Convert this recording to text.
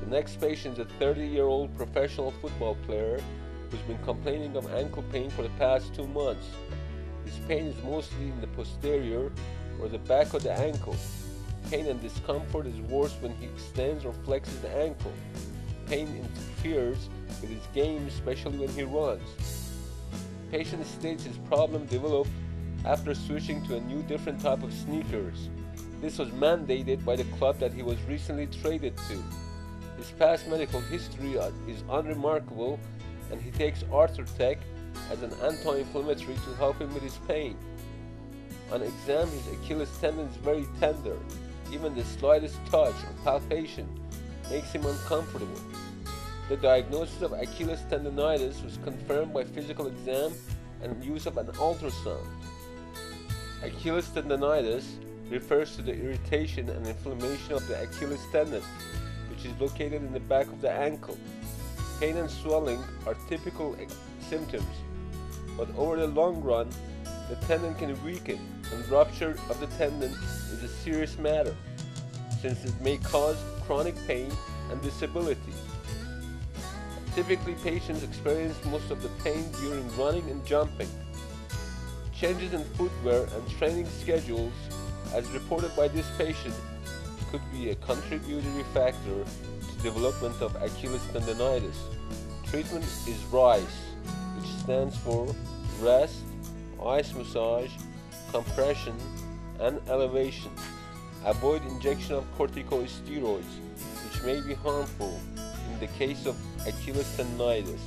next patient is a 30-year-old professional football player who's been complaining of ankle pain for the past 2 months. His pain is mostly in the posterior or the back of the ankle. Pain and discomfort is worse when he extends or flexes the ankle. Pain interferes with his game, especially when he runs. Patient states his problem developed after switching to a new different type of sneakers. This was mandated by the club that he was recently traded to. His past medical history is unremarkable, and he takes Orthopedic as an anti-inflammatory to help him with his pain. On exam, his Achilles tendon is very tender. Even the slightest touch or palpation makes him uncomfortable. The diagnosis of Achilles tendonitis was confirmed by physical exam and use of an ultrasound. Achilles tendonitis refers to the irritation and inflammation of the Achilles tendon, which is located in the back of the ankle. Pain and swelling are typical symptoms, but over the long run, the tendon can weaken, and rupture of the tendon is a serious matter, since it may cause chronic pain and disability. Typically, patients experience most of the pain during running and jumping. Changes in footwear and training schedules, as reported by this patient, could be a contributory factor to development of Achilles tendonitis. Treatment is RICE, which stands for rest, ice massage, compression, and elevation. Avoid injection of corticosteroids, which may be harmful in the case of Achilles tendonitis.